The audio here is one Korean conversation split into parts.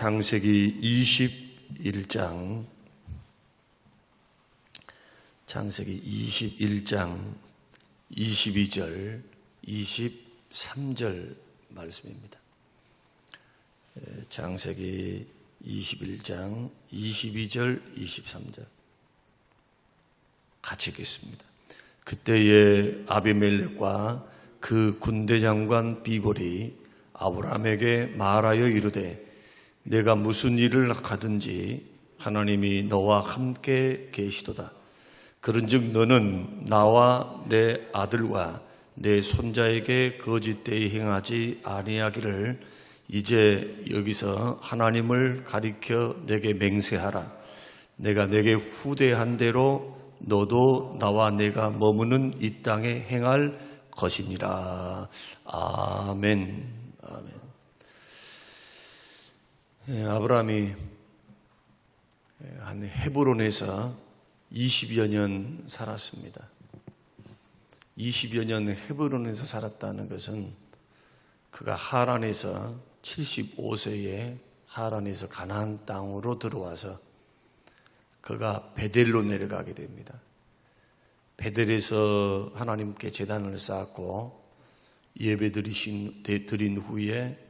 창세기 21장 22절 23절 말씀입니다. 창세기 21장 22절 23절 같이 읽겠습니다. 그때에 아비멜렉과 그 군대장관 비볼이 아브라함에게 말하여 이르되 내가 무슨 일을 하든지 하나님이 너와 함께 계시도다. 그런즉 너는 나와 내 아들과 내 손자에게 거짓되이 행하지 아니하기를 이제 여기서 하나님을 가리켜 내게 맹세하라. 내가 내게 후대한 대로 너도 나와 내가 머무는 이 땅에 행할 것이니라. 아멘. 아멘. 아브라함이 한 헤브론에서 20여 년 살았습니다. 20여 년 헤브론에서 살았다는 것은 그가 하란에서 75세에 하란에서 가나안 땅으로 들어와서 그가 베델로 내려가게 됩니다. 베델에서 하나님께 제단을 쌓고 예배 드린 후에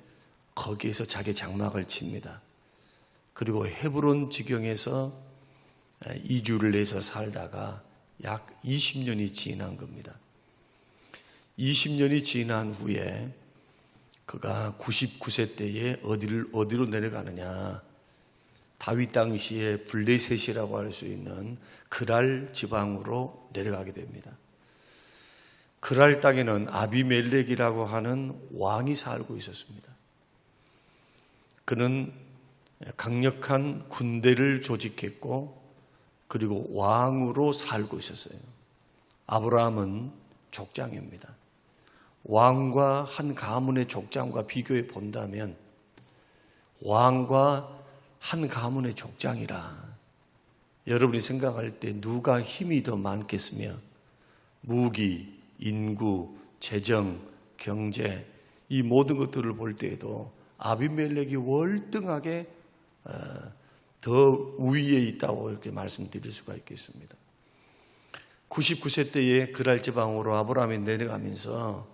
거기에서 자기 장막을 칩니다. 그리고 헤브론 지경에서 이주를 해서 살다가 약 20년이 지난 겁니다. 20년이 지난 후에 그가 99세 때에 어디로 내려가느냐? 다윗 당시에 블레셋이라고 할 수 있는 그랄 지방으로 내려가게 됩니다. 그랄 땅에는 아비멜렉이라고 하는 왕이 살고 있었습니다. 그는 강력한 군대를 조직했고 그리고 왕으로 살고 있었어요. 아브라함은 족장입니다. 왕과 한 가문의 족장과 비교해 본다면 왕과 한 가문의 족장이라. 여러분이 생각할 때 누가 힘이 더 많겠으며 무기, 인구, 재정, 경제 이 모든 것들을 볼 때에도 아비멜렉이 월등하게 더 우위에 있다고 이렇게 말씀드릴 수가 있겠습니다. 99세 때에 그랄 지방으로 아브라함이 내려가면서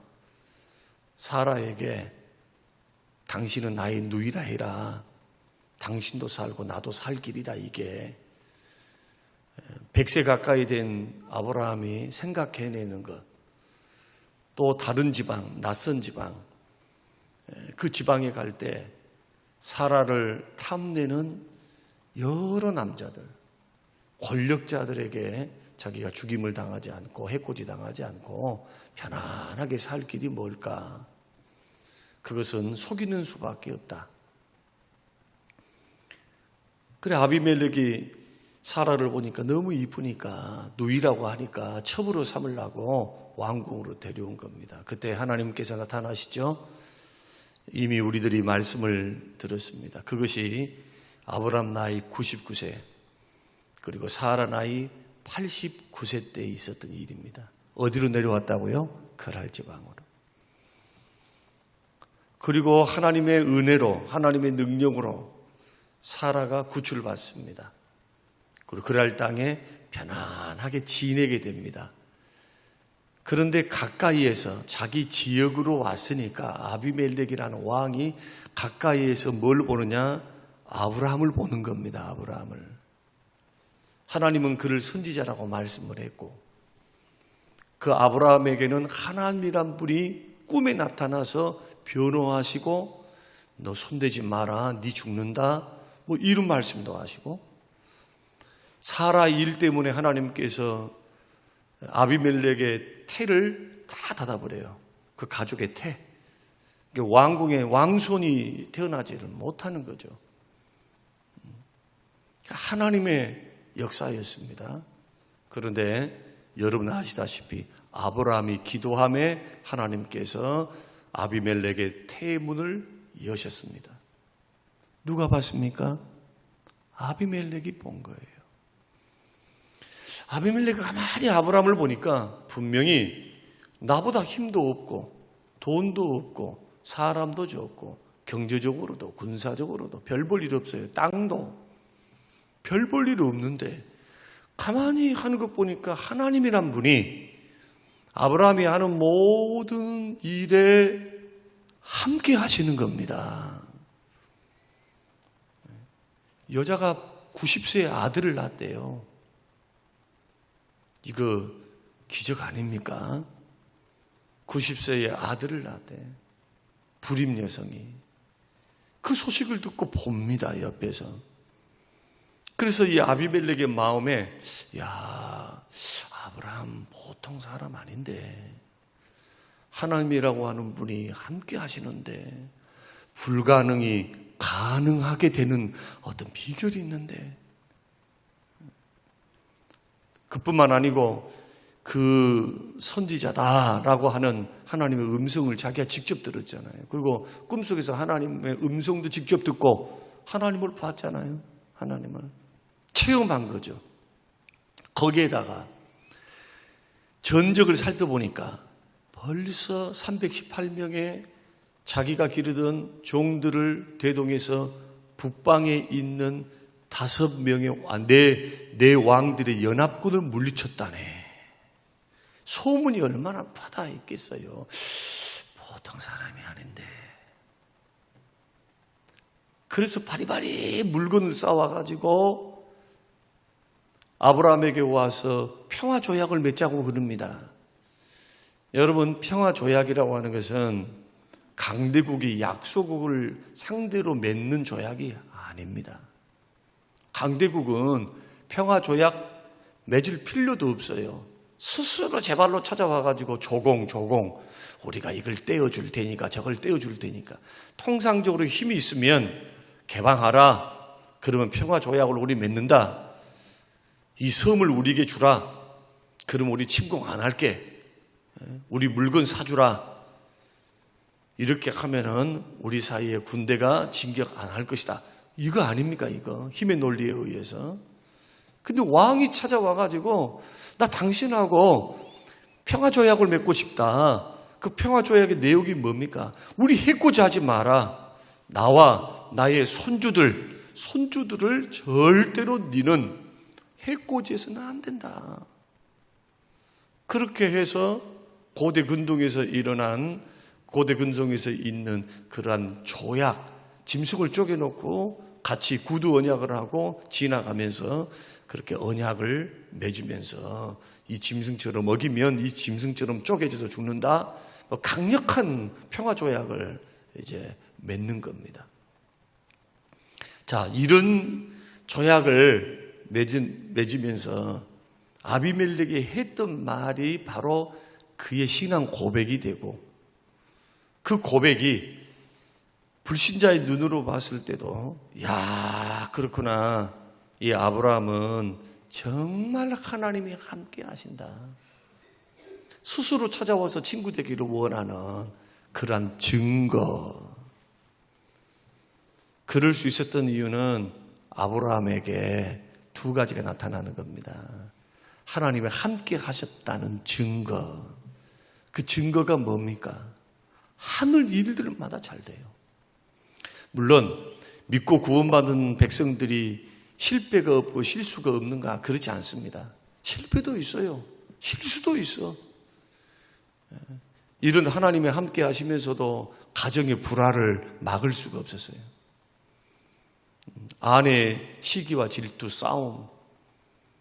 사라에게 당신은 나의 누이라 해라. 당신도 살고 나도 살 길이다. 이게 100세 가까이 된 아브라함이 생각해내는 것, 또 다른 지방, 낯선 지방, 그 지방에 갈 때 사라를 탐내는 여러 남자들, 권력자들에게 자기가 죽임을 당하지 않고 해코지 당하지 않고 편안하게 살 길이 뭘까? 그것은 속이는 수밖에 없다. 그래 아비멜렉이 사라를 보니까 너무 이쁘니까 누이라고 하니까 첩으로 삼으려고 왕궁으로 데려온 겁니다. 그때 하나님께서 나타나시죠. 이미 우리들이 말씀을 들었습니다. 그것이 아브라함 나이 99세 그리고 사라 나이 89세 때 있었던 일입니다. 어디로 내려왔다고요? 그랄 지방으로. 그리고 하나님의 은혜로 하나님의 능력으로 사라가 구출받습니다. 그리고 그랄 땅에 편안하게 지내게 됩니다. 그런데 가까이에서 자기 지역으로 왔으니까 아비멜렉이라는 왕이 가까이에서 뭘 보느냐? 아브라함을 보는 겁니다. 아브라함을. 하나님은 그를 선지자라고 말씀을 했고 그 아브라함에게는 하나님이란 분이 꿈에 나타나서 변호하시고 너 손대지 마라. 네 죽는다. 뭐 이런 말씀도 하시고 사라 일 때문에 하나님께서 아비멜렉의 태를 다 닫아버려요. 그 가족의 태. 왕궁에 왕손이 태어나지를 못하는 거죠. 하나님의 역사였습니다. 그런데 여러분 아시다시피 아브라함이 기도함에 하나님께서 아비멜렉의 태문을 여셨습니다. 누가 봤습니까? 아비멜렉이 본 거예요. 아비멜렉이 가만히 아브라함을 보니까 분명히 나보다 힘도 없고 돈도 없고 사람도 적고 경제적으로도 군사적으로도 별 볼 일 없어요. 땅도 별 볼 일 없는데 가만히 하는 것 보니까 하나님이란 분이 아브라함이 하는 모든 일에 함께 하시는 겁니다. 여자가 90세에 아들을 낳았대요. 이거 기적 아닙니까? 90세에 아들을 낳았대. 불임 여성이. 그 소식을 듣고 봅니다, 옆에서. 그래서 이 아비멜렉의 마음에, 야, 아브라함 보통 사람 아닌데, 하나님이라고 하는 분이 함께 하시는데, 불가능이 가능하게 되는 어떤 비결이 있는데, 그뿐만 아니고 그 선지자다라고 하는 하나님의 음성을 자기가 직접 들었잖아요. 그리고 꿈속에서 하나님의 음성도 직접 듣고 하나님을 봤잖아요. 하나님을 체험한 거죠. 거기에다가 전적을 살펴보니까 벌써 318명의 자기가 기르던 종들을 대동해서 북방에 있는 5명의 네 왕들의 연합군을 물리쳤다네. 소문이 얼마나 파다 있겠어요. 보통 사람이 아닌데. 그래서 바리바리 물건을 쌓아가지고 아브라함에게 와서 평화조약을 맺자고 그럽니다. 여러분, 평화조약이라고 하는 것은 강대국이 약소국을 상대로 맺는 조약이 아닙니다. 강대국은 평화조약 맺을 필요도 없어요. 스스로 제 발로 찾아와가지고 조공 우리가 이걸 떼어줄 테니까 저걸 떼어줄 테니까 통상적으로 힘이 있으면 개방하라. 그러면 평화조약을 우리 맺는다. 이 섬을 우리에게 주라. 그러면 우리 침공 안 할게. 우리 물건 사주라. 이렇게 하면은 우리 사이에 군대가 진격 안 할 것이다. 이거 아닙니까, 이거? 힘의 논리에 의해서. 근데 왕이 찾아와가지고, 나 당신하고 평화조약을 맺고 싶다. 그 평화조약의 내용이 뭡니까? 우리 해코지 하지 마라. 나와 나의 손주들을 절대로 너는 해코지해서는 안 된다. 그렇게 해서 고대 근동에서 있는 그러한 조약, 짐승을 쪼개놓고 같이 구두 언약을 하고 지나가면서 그렇게 언약을 맺으면서 이 짐승처럼 어기면 이 짐승처럼 쪼개져서 죽는다. 강력한 평화 조약을 이제 맺는 겁니다. 자, 이런 조약을 맺으면서 아비멜렉이 했던 말이 바로 그의 신앙 고백이 되고, 그 고백이 불신자의 눈으로 봤을 때도, 야, 그렇구나. 이 아브라함은 정말 하나님이 함께 하신다. 스스로 찾아와서 친구 되기를 원하는 그러한 증거. 그럴 수 있었던 이유는 아브라함에게 두 가지가 나타나는 겁니다. 하나님이 함께 하셨다는 증거. 그 증거가 뭡니까? 하늘 일들마다 잘 돼요. 물론 믿고 구원받은 백성들이 실패가 없고 실수가 없는가? 그렇지 않습니다. 실패도 있어요. 실수도 있어. 이런 하나님의 함께 하시면서도 가정의 불화를 막을 수가 없었어요. 아내의 시기와 질투, 싸움.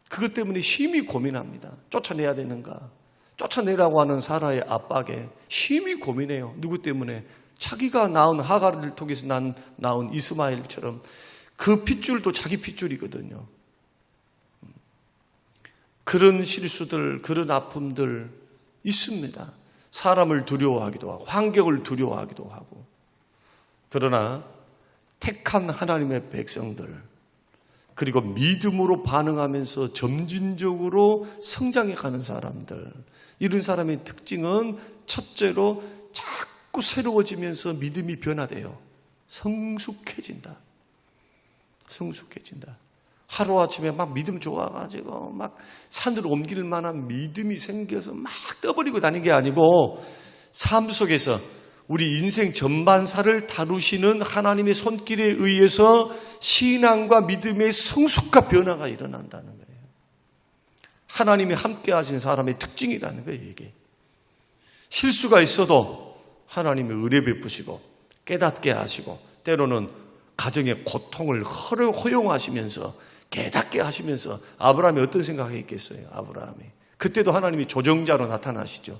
그것 때문에 심히 고민합니다. 쫓아내야 되는가? 쫓아내라고 하는 사라의 압박에 심히 고민해요. 누구 때문에? 자기가 낳은 하가를 통해서 낳은 이스마엘처럼 그 핏줄도 자기 핏줄이거든요. 그런 실수들, 그런 아픔들 있습니다. 사람을 두려워하기도 하고 환경을 두려워하기도 하고. 그러나 택한 하나님의 백성들, 그리고 믿음으로 반응하면서 점진적으로 성장해가는 사람들, 이런 사람의 특징은 첫째로 자꾸 새로워지면서 믿음이 변화돼요. 성숙해진다. 하루아침에 막 믿음 좋아가지고 막 산으로 옮길 만한 믿음이 생겨서 막 떠버리고 다니는 게 아니고 삶 속에서 우리 인생 전반사를 다루시는 하나님의 손길에 의해서 신앙과 믿음의 성숙과 변화가 일어난다는 거예요. 하나님이 함께 하신 사람의 특징이라는 거예요, 이게. 실수가 있어도 하나님이 의뢰 베푸시고 깨닫게 하시고 때로는 가정의 고통을 허용하시면서 깨닫게 하시면서 아브라함이 어떤 생각했겠어요? 아브라함이. 그때도 하나님이 조정자로 나타나시죠.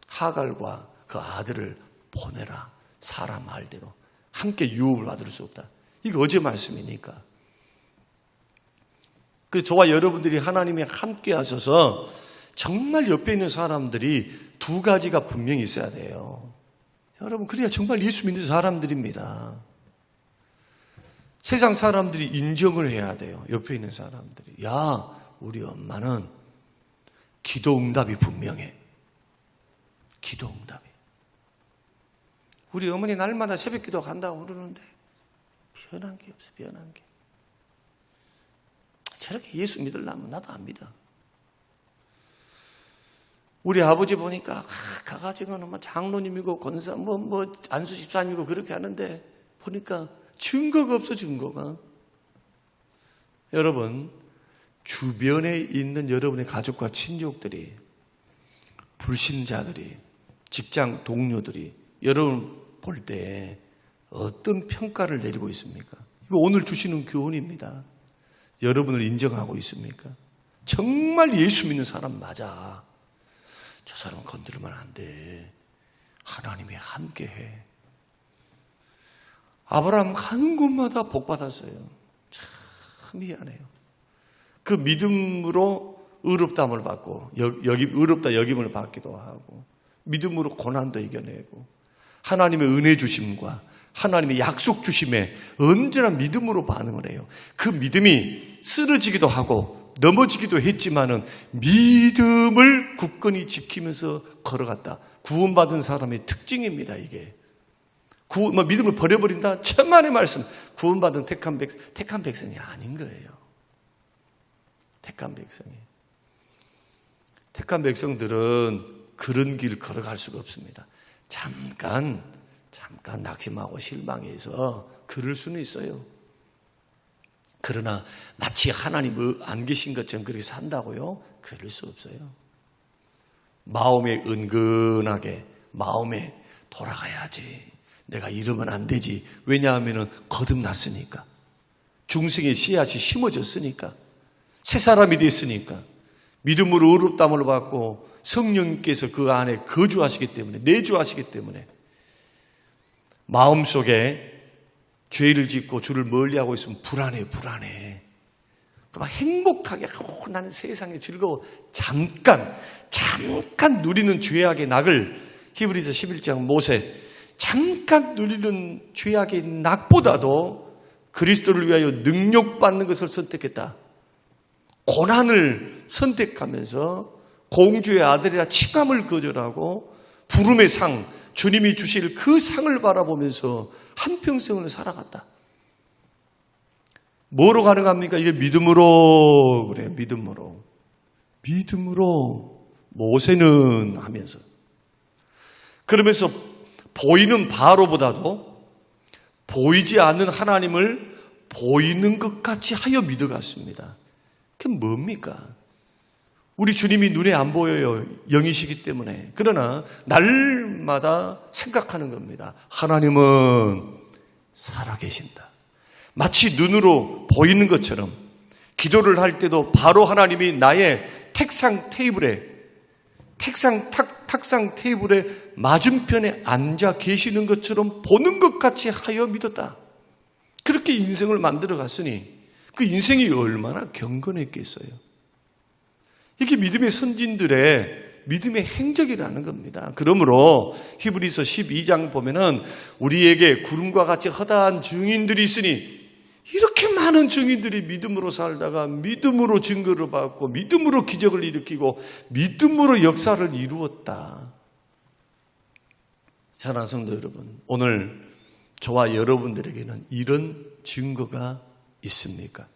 하갈과 그 아들을 보내라. 사람 말대로. 함께 유업을 받을 수 없다. 이거 어제 말씀이니까. 그래서 저와 여러분들이 하나님이 함께 하셔서 정말 옆에 있는 사람들이 두 가지가 분명히 있어야 돼요. 여러분, 그래야 정말 예수 믿는 사람들입니다. 세상 사람들이 인정을 해야 돼요. 옆에 있는 사람들이. 야, 우리 엄마는 기도 응답이 분명해. 기도 응답이. 우리 어머니 날마다 새벽 기도 간다고 그러는데 변한 게 없어, 변한 게. 저렇게 예수 믿으려면 나도 안 믿어. 우리 아버지 보니까 가가지고는 뭐 장로님이고 권사 뭐 안수 집사님이고 그렇게 하는데 보니까 증거가 없어, 증거가. 여러분, 주변에 있는 여러분의 가족과 친족들이, 불신자들이, 직장 동료들이 여러분 볼 때 어떤 평가를 내리고 있습니까? 이거 오늘 주시는 교훈입니다. 여러분을 인정하고 있습니까? 정말 예수 믿는 사람 맞아. 저 사람은 건드리면 안 돼. 하나님이 함께해. 아브라함 가는 곳마다 복 받았어요. 참 미안해요. 그 믿음으로 의롭다함을 받고 의롭다 여김을 받기도 하고 믿음으로 고난도 이겨내고 하나님의 은혜 주심과 하나님의 약속 주심에 언제나 믿음으로 반응을 해요. 그 믿음이 쓰러지기도 하고 넘어지기도 했지만은 믿음을 굳건히 지키면서 걸어갔다. 구원받은 사람의 특징입니다, 이게. 믿음을 버려버린다? 천만의 말씀. 구원받은 택한 백성이 아닌 거예요. 택한 백성이. 택한 백성들은 그런 길 걸어갈 수가 없습니다. 잠깐 낙심하고 실망해서 그럴 수는 있어요. 그러나 마치 하나님 안 계신 것처럼 그렇게 산다고요? 그럴 수 없어요. 마음에 은근하게 마음에 돌아가야지. 내가 이러면 안 되지. 왜냐하면 거듭났으니까. 중생의 씨앗이 심어졌으니까. 새 사람이 됐으니까. 믿음으로 의롭다함을 받고 성령님께서 그 안에 거주하시기 때문에, 내주하시기 때문에 마음속에 죄를 짓고 주를 멀리하고 있으면 불안해. 막 행복하게 나는 세상에 즐거워. 잠깐 누리는 죄악의 낙을 히브리서 11장 모세 잠깐 누리는 죄악의 낙보다도 그리스도를 위하여 능력받는 것을 선택했다. 고난을 선택하면서 공주의 아들이라 칭함을 거절하고 부름의 상, 주님이 주실 그 상을 바라보면서 한평생을 살아갔다. 뭐로 가능합니까? 이게 믿음으로 그래요. 믿음으로 모세는 하면서 그러면서 보이는 바로보다도 보이지 않는 하나님을 보이는 것 같이 하여 믿어갔습니다. 그게 뭡니까? 우리 주님이 눈에 안 보여요. 영이시기 때문에. 그러나 날마다 생각하는 겁니다. 하나님은 살아계신다. 마치 눈으로 보이는 것처럼 기도를 할 때도 바로 하나님이 나의 탁상 테이블에 맞은편에 앉아 계시는 것처럼 보는 것 같이 하여 믿었다. 그렇게 인생을 만들어 갔으니 그 인생이 얼마나 경건했겠어요. 이게 믿음의 선진들의 믿음의 행적이라는 겁니다. 그러므로 히브리서 12장 보면은 우리에게 구름과 같이 허다한 증인들이 있으니 이렇게 많은 증인들이 믿음으로 살다가 믿음으로 증거를 받고 믿음으로 기적을 일으키고 믿음으로 역사를 이루었다. 사랑하는 성도 여러분, 오늘 저와 여러분들에게는 이런 증거가 있습니까?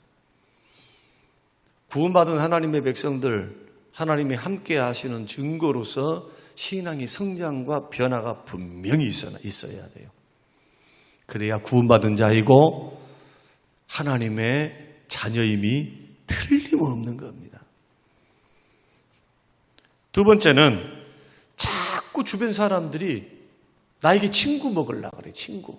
구원받은 하나님의 백성들, 하나님이 함께 하시는 증거로서 신앙의 성장과 변화가 분명히 있어야 돼요. 그래야 구원받은 자이고 하나님의 자녀임이 틀림없는 겁니다. 두 번째는 자꾸 주변 사람들이 나에게 친구 먹으려고 그래, 친구.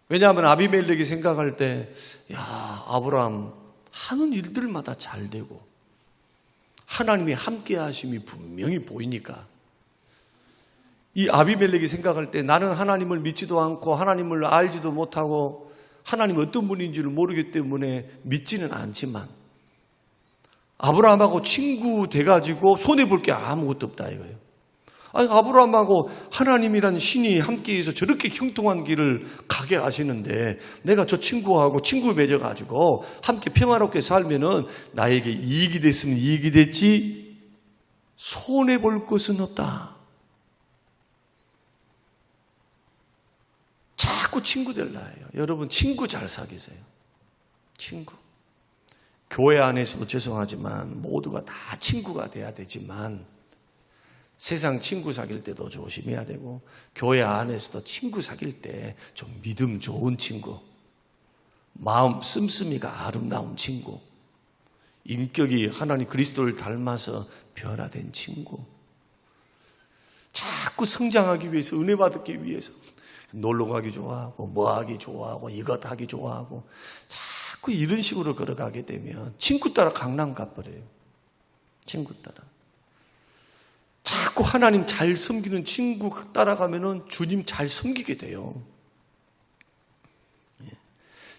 왜냐하면 아비멜렉이 생각할 때, 야, 아브라함 하는 일들마다 잘 되고 하나님이 함께 하심이 분명히 보이니까 이 아비멜렉이 생각할 때 나는 하나님을 믿지도 않고 하나님을 알지도 못하고 하나님 어떤 분인지를 모르기 때문에 믿지는 않지만 아브라함하고 친구 돼가지고 손해볼 게 아무것도 없다 이거예요. 아니, 아브라함하고 하나님이란 신이 함께해서 저렇게 형통한 길을 가게 하시는데 내가 저 친구하고 친구 맺어가지고 함께 평화롭게 살면은 나에게 이익이 됐으면 이익이 됐지 손해볼 것은 없다. 자꾸 친구 될라 해요. 여러분 친구 잘 사귀세요. 친구. 교회 안에서도 죄송하지만 모두가 다 친구가 돼야 되지만 세상 친구 사귈 때도 조심해야 되고 교회 안에서도 친구 사귈 때 좀 믿음 좋은 친구, 마음 씀씀이가 아름다운 친구, 인격이 하나님 그리스도를 닮아서 변화된 친구, 자꾸 성장하기 위해서 은혜 받기 위해서 놀러 가기 좋아하고 뭐 하기 좋아하고 이것 하기 좋아하고 자꾸 이런 식으로 걸어가게 되면 친구 따라 강남 가버려요. 친구 따라. 자꾸 하나님 잘 섬기는 친구 따라가면은 주님 잘 섬기게 돼요.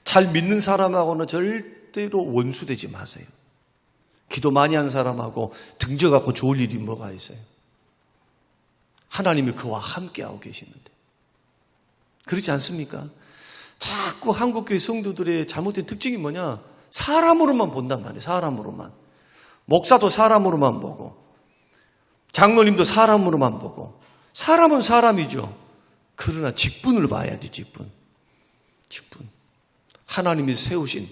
잘 믿는 사람하고는 절대로 원수되지 마세요. 기도 많이 한 사람하고 등져갖고 좋을 일이 뭐가 있어요? 하나님이 그와 함께하고 계시는데. 그렇지 않습니까? 자꾸 한국교회 성도들의 잘못된 특징이 뭐냐? 사람으로만 본단 말이에요. 사람으로만. 목사도 사람으로만 보고 장로님도 사람으로만 보고 사람은 사람이죠. 그러나 직분을 봐야 돼. 직분. 하나님이 세우신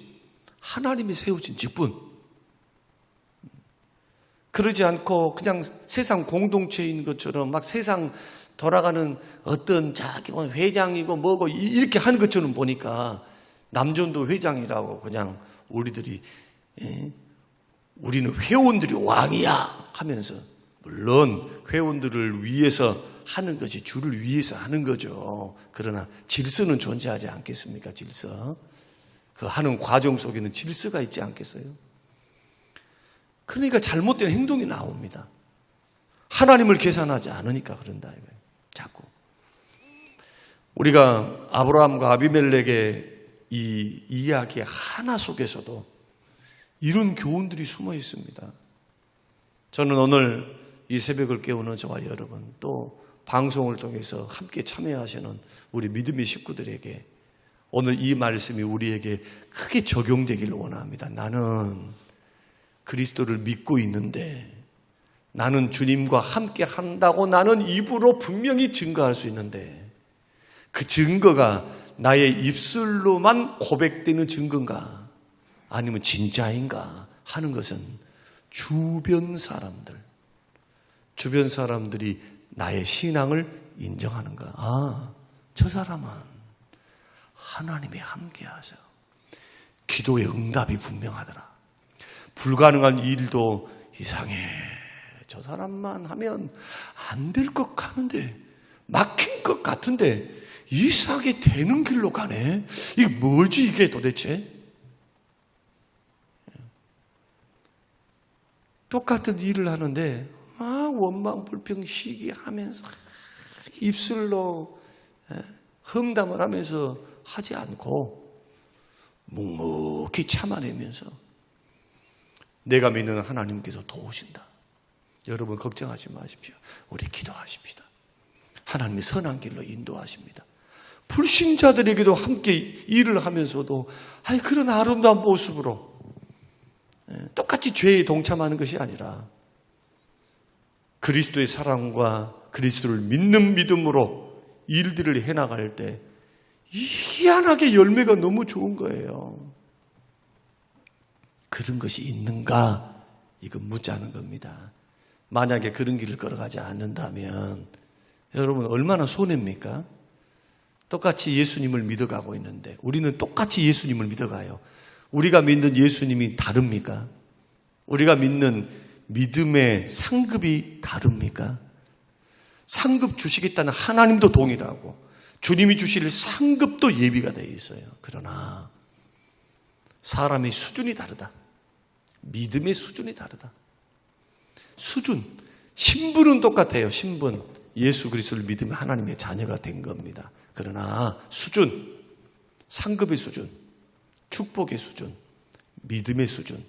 직분. 그러지 않고 그냥 세상 공동체인 것처럼 막 세상 돌아가는 어떤 자기 회장이고 뭐고 이렇게 하는 것처럼 보니까 남전도 회장이라고 그냥 우리는 회원들이 왕이야 하면서 물론 회원들을 위해서 하는 것이 주를 위해서 하는 거죠. 그러나 질서는 존재하지 않겠습니까? 질서. 그 하는 과정 속에는 질서가 있지 않겠어요? 그러니까 잘못된 행동이 나옵니다. 하나님을 계산하지 않으니까 그런다 이거예요. 자꾸. 우리가 아브라함과 아비멜렉의 이 이야기 하나 속에서도 이런 교훈들이 숨어 있습니다. 저는 오늘 이 새벽을 깨우는 저와 여러분 또 방송을 통해서 함께 참여하시는 우리 믿음의 식구들에게 오늘 이 말씀이 우리에게 크게 적용되기를 원합니다. 나는 그리스도를 믿고 있는데 나는 주님과 함께 한다고 나는 입으로 분명히 증거할 수 있는데 그 증거가 나의 입술로만 고백되는 증거인가 아니면 진짜인가 하는 것은 주변 사람들이 나의 신앙을 인정하는가. 아, 저 사람은 하나님이 함께 하셔. 기도의 응답이 분명하더라. 불가능한 일도 이상해. 저 사람만 하면 안 될 것 같은데, 막힌 것 같은데 이상하게 되는 길로 가네. 이게 뭐지 이게 도대체? 똑같은 일을 하는데 막 원망 불평 시기하면서 입술로 험담을 하면서 하지 않고 묵묵히 참아내면서 내가 믿는 하나님께서 도우신다. 여러분 걱정하지 마십시오. 우리 기도하십시다. 하나님이 선한 길로 인도하십니다. 불신자들에게도 함께 일을 하면서도 그런 아름다운 모습으로 똑같이 죄에 동참하는 것이 아니라 그리스도의 사랑과 그리스도를 믿는 믿음으로 일들을 해나갈 때 희한하게 열매가 너무 좋은 거예요. 그런 것이 있는가? 이건 묻자는 겁니다. 만약에 그런 길을 걸어가지 않는다면 여러분 얼마나 손해입니까? 똑같이 예수님을 믿어가고 있는데 우리는 똑같이 예수님을 믿어가요. 우리가 믿는 예수님이 다릅니까? 우리가 믿는 믿음의 상급이 다릅니까? 상급 주시겠다는 하나님도 동일하고 주님이 주실 상급도 예비가 되어 있어요. 그러나 사람의 수준이 다르다. 믿음의 수준이 다르다. 수준, 신분은 똑같아요. 신분, 예수 그리스도를 믿으면 하나님의 자녀가 된 겁니다. 그러나 수준, 상급의 수준, 축복의 수준, 믿음의 수준,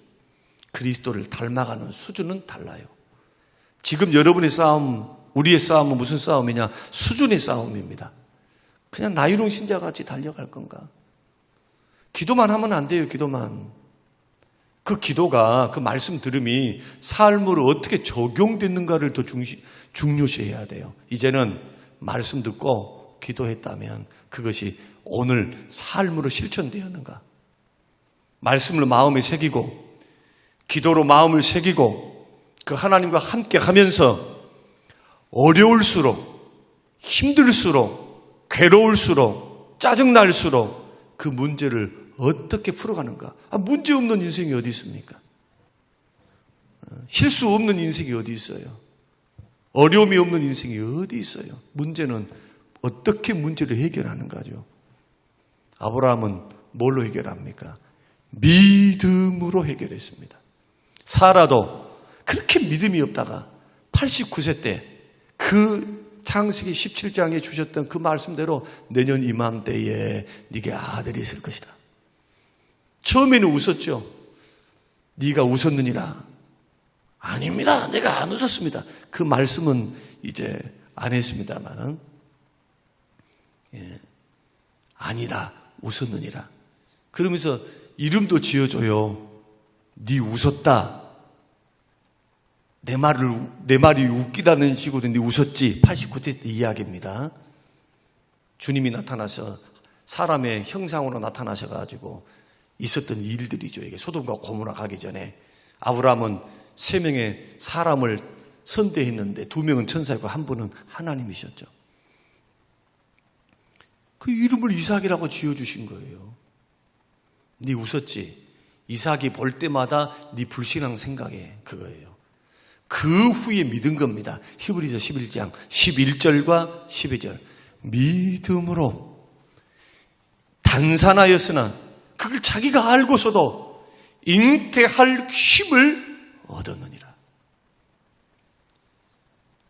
그리스도를 닮아가는 수준은 달라요. 지금 여러분의 싸움, 우리의 싸움은 무슨 싸움이냐? 수준의 싸움입니다. 그냥 나이롱 신자같이 달려갈 건가? 기도만 하면 안 돼요. 기도만. 그 기도가, 그 말씀 들음이 삶으로 어떻게 적용됐는가를 더 중요시해야 돼요. 이제는 말씀 듣고 기도했다면 그것이 오늘 삶으로 실천되었는가? 말씀을 마음에 새기고 기도로 마음을 새기고 그 하나님과 함께 하면서 어려울수록 힘들수록 괴로울수록 짜증날수록 그 문제를 어떻게 풀어가는가? 문제 없는 인생이 어디 있습니까? 실수 없는 인생이 어디 있어요? 어려움이 없는 인생이 어디 있어요? 문제는 어떻게 문제를 해결하는가죠? 아브라함은 뭘로 해결합니까? 믿음으로 해결했습니다. 사라도 그렇게 믿음이 없다가 89세 때 그 창세기 17장에 주셨던 그 말씀대로 내년 이맘때에 네게 아들이 있을 것이다. 처음에는 웃었죠. 네가 웃었느니라. 아닙니다. 내가 안 웃었습니다. 그 말씀은 이제 안 했습니다만은 아니다. 웃었느니라. 그러면서 이름도 지어줘요. 네 웃었다. 내 말이 웃기다는 식으로 네 웃었지. 89세 때 이야기입니다. 주님이 나타나서 사람의 형상으로 나타나셔가지고 있었던 일들이죠. 이게 소돔과 고모라 가기 전에 아브라함은 3명의 사람을 선대했는데 2명은 천사이고 1분은 하나님이셨죠. 그 이름을 이삭이라고 지어주신 거예요. 네 웃었지. 이삭이 볼 때마다 네 불신앙 생각에 그거예요. 그 후에 믿은 겁니다. 히브리서 11장 11절과 12절. 믿음으로 단산하였으나 그걸 자기가 알고서도 잉태할 힘을 얻었느니라.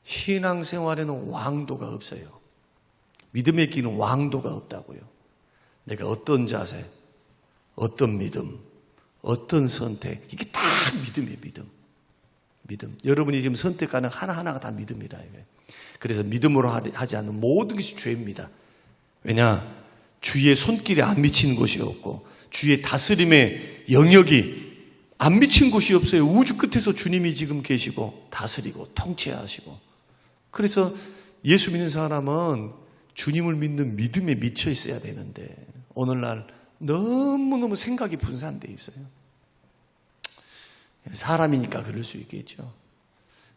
신앙생활에는 왕도가 없어요. 믿음의 길은 왕도가 없다고요. 내가 어떤 자세, 어떤 믿음, 어떤 선택, 이게 다 믿음이에요. 믿음. 여러분이 지금 선택하는 하나하나가 다 믿음이라. 그래서 믿음으로 하지 않는 모든 것이 죄입니다. 왜냐? 주의 손길에 안 미치는 곳이 없고 주의 다스림의 영역이 안 미친 곳이 없어요. 우주 끝에서 주님이 지금 계시고 다스리고 통치하시고. 그래서 예수 믿는 사람은 주님을 믿는 믿음에 미쳐 있어야 되는데 오늘날 너무너무 생각이 분산되어 있어요. 사람이니까 그럴 수 있겠죠.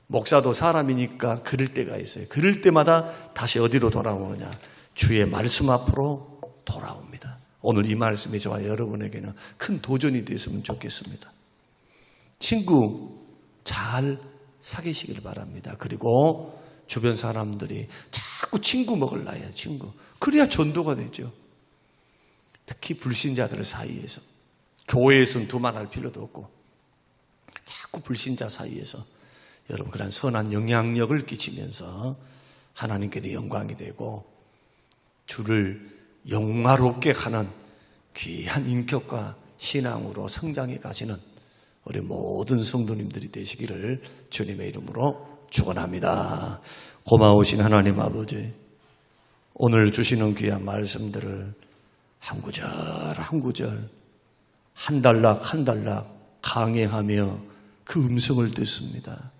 목사도 사람이니까 그럴 때가 있어요. 그럴 때마다 다시 어디로 돌아오느냐? 주의 말씀 앞으로 돌아옵니다. 오늘 이 말씀이 저와 여러분에게는 큰 도전이 됐으면 좋겠습니다. 친구 잘 사귀시길 바랍니다. 그리고 주변 사람들이 자꾸 친구 먹으려 해요. 친구. 그래야 전도가 되죠. 특히 불신자들 사이에서. 교회에서는 두말할 필요도 없고 자꾸 불신자 사이에서 여러분 그런 선한 영향력을 끼치면서 하나님께 영광이 되고 주를 영화롭게 하는 귀한 인격과 신앙으로 성장해 가시는 우리 모든 성도님들이 되시기를 주님의 이름으로 축원합니다. 고마우신 하나님 아버지, 오늘 주시는 귀한 말씀들을 한 구절 한 구절 한 단락 한 단락 강해하며 그 음성을 듣습니다.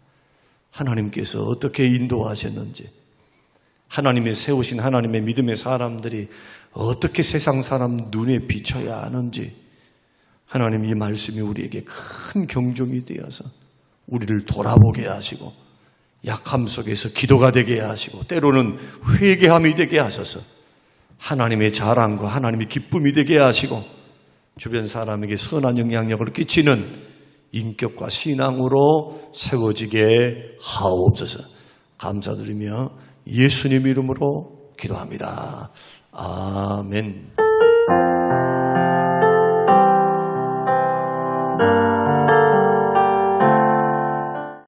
하나님께서 어떻게 인도하셨는지, 하나님의 세우신 하나님의 믿음의 사람들이 어떻게 세상 사람 눈에 비춰야 하는지, 하나님 이 말씀이 우리에게 큰 경종이 되어서 우리를 돌아보게 하시고 약함 속에서 기도가 되게 하시고 때로는 회개함이 되게 하셔서 하나님의 자랑과 하나님의 기쁨이 되게 하시고 주변 사람에게 선한 영향력을 끼치는 인격과 신앙으로 세워지게 하옵소서. 감사드리며 예수님 이름으로 기도합니다. 아멘.